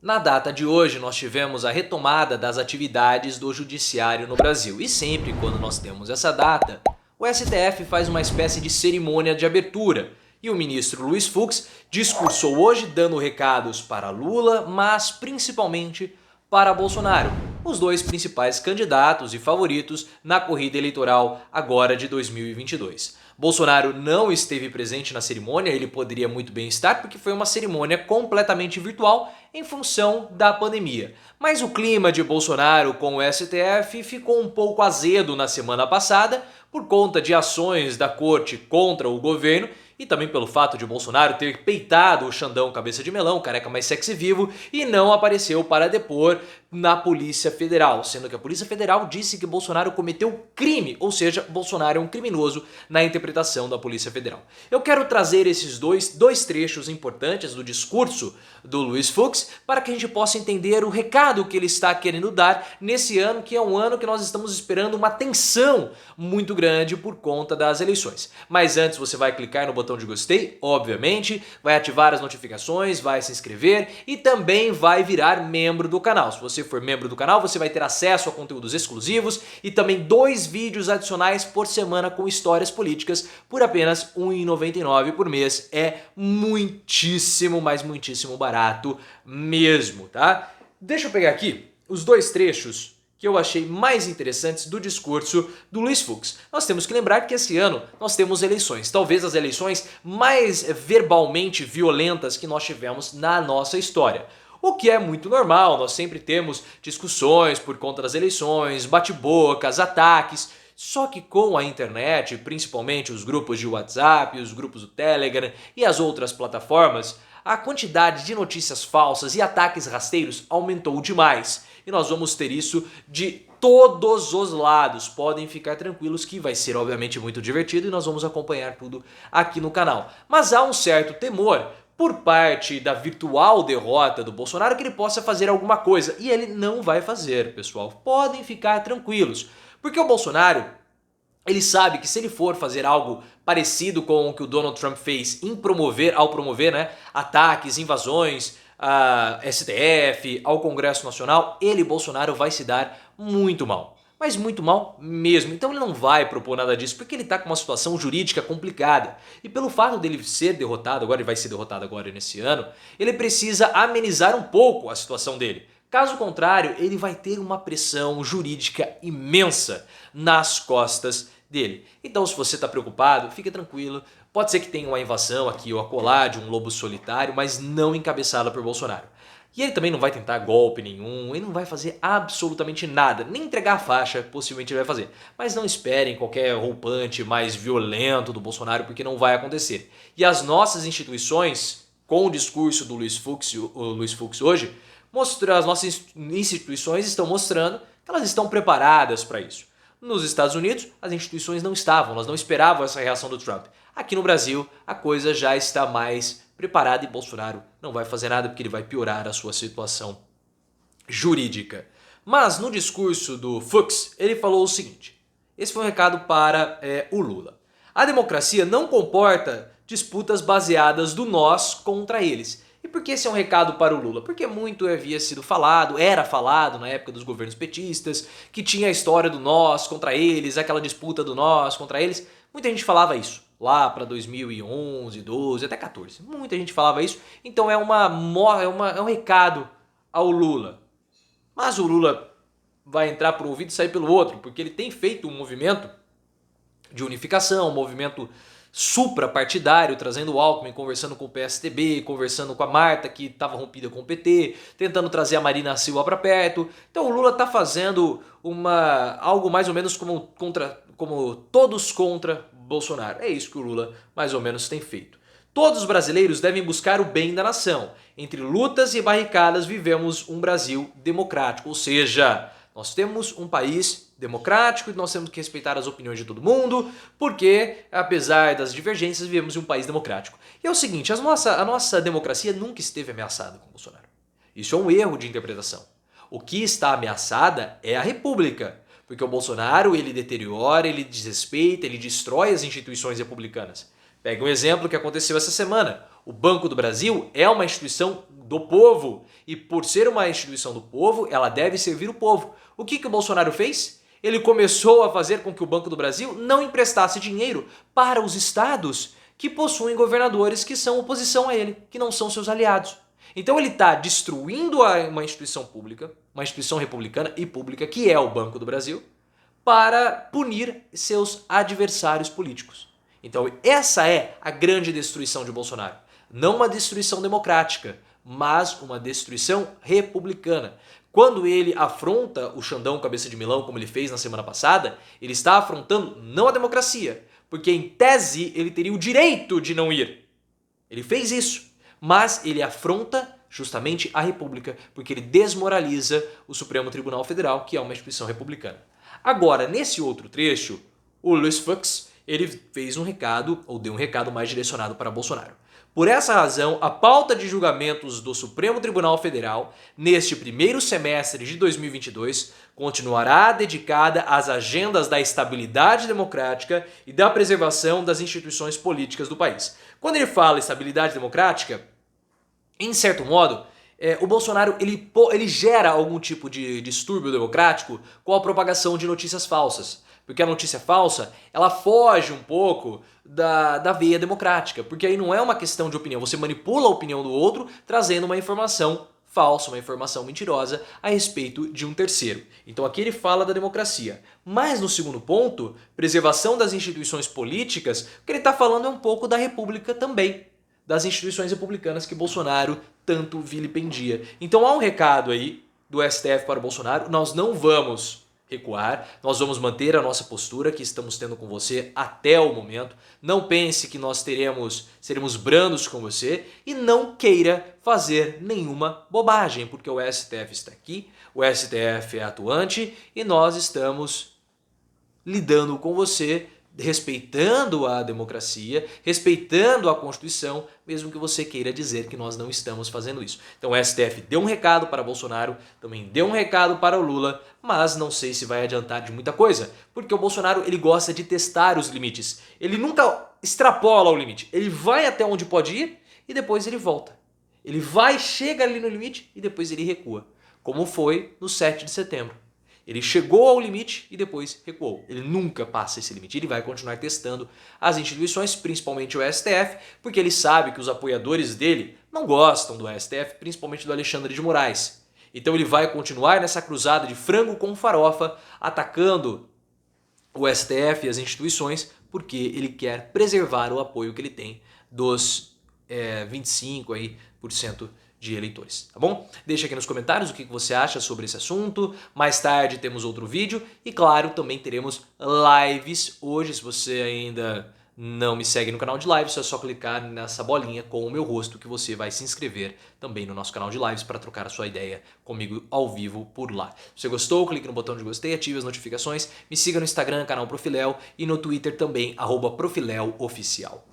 Na data de hoje, nós tivemos a retomada das atividades do judiciário no Brasil. E sempre quando nós temos essa data, o STF faz uma espécie de cerimônia de abertura. E o ministro Luiz Fux discursou hoje dando recados para Lula, mas principalmente para Bolsonaro, os dois principais candidatos e favoritos na corrida eleitoral agora de 2022. Bolsonaro não esteve presente na cerimônia, ele poderia muito bem estar porque foi uma cerimônia completamente virtual em função da pandemia. Mas o clima de Bolsonaro com o STF ficou um pouco azedo na semana passada por conta de ações da corte contra o governo e também pelo fato de Bolsonaro ter peitado o Xandão cabeça de melão, careca mais sexy vivo, e não apareceu para depor na Polícia Federal, sendo que a Polícia Federal disse que Bolsonaro cometeu crime, ou seja, Bolsonaro é um criminoso na interpretação da Polícia Federal. Eu quero trazer esses dois trechos importantes do discurso do Luiz Fux para que a gente possa entender o recado que ele está querendo dar nesse ano, que é um ano que nós estamos esperando uma tensão muito grande por conta das eleições. Mas antes você vai clicar no botão de gostei, obviamente, vai ativar as notificações, vai se inscrever e também vai virar membro do canal. Se você for membro do canal, você vai ter acesso a conteúdos exclusivos e também 2 vídeos adicionais por semana com histórias políticas por apenas R$ 1,99 por mês. É muitíssimo, mas muitíssimo barato mesmo, tá? Deixa eu pegar aqui os 2 trechos que eu achei mais interessantes do discurso do Luiz Fux. Nós temos que lembrar que esse ano nós temos eleições, talvez as eleições mais verbalmente violentas que nós tivemos na nossa história. O que é muito normal, nós sempre temos discussões por conta das eleições, bate-bocas, ataques. Só que com a internet, principalmente os grupos de WhatsApp, os grupos do Telegram e as outras plataformas, a quantidade de notícias falsas e ataques rasteiros aumentou demais. E nós vamos ter isso de todos os lados. Podem ficar tranquilos que vai ser obviamente muito divertido e nós vamos acompanhar tudo aqui no canal. Mas há um certo temor por parte da virtual derrota do Bolsonaro que ele possa fazer alguma coisa. E ele não vai fazer, pessoal. Podem ficar tranquilos. Porque o Bolsonaro, ele sabe que se ele for fazer algo parecido com o que o Donald Trump fez ao promover, né, ataques, invasões, a STF, ao Congresso Nacional, ele, Bolsonaro, vai se dar muito mal. Mas muito mal mesmo. Então ele não vai propor nada disso, porque ele está com uma situação jurídica complicada. E pelo fato dele ser derrotado, agora ele vai ser derrotado agora nesse ano, ele precisa amenizar um pouco a situação dele. Caso contrário, ele vai ter uma pressão jurídica imensa nas costas dele. Então, se você está preocupado, fique tranquilo. Pode ser que tenha uma invasão aqui ou acolá de um lobo solitário, mas não encabeçada por Bolsonaro. E ele também não vai tentar golpe nenhum, ele não vai fazer absolutamente nada, nem entregar a faixa, possivelmente ele vai fazer. Mas não esperem qualquer roupante mais violento do Bolsonaro, porque não vai acontecer. E as nossas instituições, com o discurso do Luiz Fux hoje, as nossas instituições estão mostrando que elas estão preparadas para isso. Nos Estados Unidos, as instituições não estavam, elas não esperavam essa reação do Trump. Aqui no Brasil, a coisa já está mais preparada e Bolsonaro não vai fazer nada porque ele vai piorar a sua situação jurídica. Mas no discurso do Fux, ele falou o seguinte, esse foi um recado para o Lula. A democracia não comporta disputas baseadas do nós contra eles. E por que esse é um recado para o Lula? Porque muito havia sido falado, era falado na época dos governos petistas, que tinha a história do nós contra eles, aquela disputa do nós contra eles. Muita gente falava isso lá para 2011, 12, até 14. Muita gente falava isso. Então é um recado ao Lula. Mas o Lula vai entrar por um ouvido e sair pelo outro, porque ele tem feito um movimento de unificação, um movimento suprapartidário, trazendo o Alckmin, conversando com o PSDB, conversando com a Marta, que estava rompida com o PT, tentando trazer a Marina Silva para perto. Então o Lula está fazendo algo mais ou menos como todos contra Bolsonaro. É isso que o Lula mais ou menos tem feito. Todos os brasileiros devem buscar o bem da nação. Entre lutas e barricadas vivemos um Brasil democrático, ou seja, nós temos um país democrático e nós temos que respeitar as opiniões de todo mundo, porque, apesar das divergências, vivemos em um país democrático. E é o seguinte, a nossa democracia nunca esteve ameaçada com Bolsonaro. Isso é um erro de interpretação. O que está ameaçada é a República, porque o Bolsonaro, ele deteriora, ele desrespeita, ele destrói as instituições republicanas. Pega um exemplo que aconteceu essa semana. O Banco do Brasil é uma instituição do povo e por ser uma instituição do povo, ela deve servir o povo. O que o Bolsonaro fez? Ele começou a fazer com que o Banco do Brasil não emprestasse dinheiro para os estados que possuem governadores que são oposição a ele, que não são seus aliados. Então ele está destruindo uma instituição pública, uma instituição republicana e pública, que é o Banco do Brasil, para punir seus adversários políticos. Então essa é a grande destruição de Bolsonaro. Não uma destruição democrática, mas uma destruição republicana. Quando ele afronta o Xandão Cabeça de Milão, como ele fez na semana passada, ele está afrontando não a democracia, porque em tese ele teria o direito de não ir. Ele fez isso, mas ele afronta justamente a República, porque ele desmoraliza o Supremo Tribunal Federal, que é uma instituição republicana. Agora, nesse outro trecho, o Luiz Fux, ele fez um recado, ou deu um recado mais direcionado para Bolsonaro. Por essa razão, a pauta de julgamentos do Supremo Tribunal Federal, neste primeiro semestre de 2022, continuará dedicada às agendas da estabilidade democrática e da preservação das instituições políticas do país. Quando ele fala estabilidade democrática, em certo modo, o Bolsonaro ele gera algum tipo de distúrbio democrático com a propagação de notícias falsas. Porque a notícia falsa, ela foge um pouco da veia democrática. Porque aí não é uma questão de opinião. Você manipula a opinião do outro trazendo uma informação falsa, uma informação mentirosa a respeito de um terceiro. Então aqui ele fala da democracia. Mas no segundo ponto, preservação das instituições políticas, o que ele está falando é um pouco da república também. Das instituições republicanas que Bolsonaro tanto vilipendia. Então há um recado aí do STF para o Bolsonaro. Nós não vamos recuar, nós vamos manter a nossa postura que estamos tendo com você até o momento. Não pense que nós seremos brandos com você e não queira fazer nenhuma bobagem, porque o STF está aqui, o STF é atuante e nós estamos lidando com você, respeitando a democracia, respeitando a Constituição, mesmo que você queira dizer que nós não estamos fazendo isso. Então o STF deu um recado para Bolsonaro, também deu um recado para o Lula, mas não sei se vai adiantar de muita coisa, porque o Bolsonaro ele gosta de testar os limites. Ele nunca extrapola o limite, ele vai até onde pode ir e depois ele volta. Ele vai, chega ali no limite e depois ele recua, como foi no 7 de setembro. Ele chegou ao limite e depois recuou. Ele nunca passa esse limite. Ele vai continuar testando as instituições, principalmente o STF, porque ele sabe que os apoiadores dele não gostam do STF, principalmente do Alexandre de Moraes. Então ele vai continuar nessa cruzada de frango com farofa, atacando o STF e as instituições, porque ele quer preservar o apoio que ele tem dos 25% de eleitores, tá bom? Deixa aqui nos comentários o que você acha sobre esse assunto. Mais tarde temos outro vídeo e, claro, também teremos lives hoje. Se você ainda não me segue no canal de lives, é só clicar nessa bolinha com o meu rosto que você vai se inscrever também no nosso canal de lives para trocar a sua ideia comigo ao vivo por lá. Se você gostou, clique no botão de gostei, ative as notificações, me siga no Instagram, canal Profiléu, e no Twitter também, @ProfiléuOficial.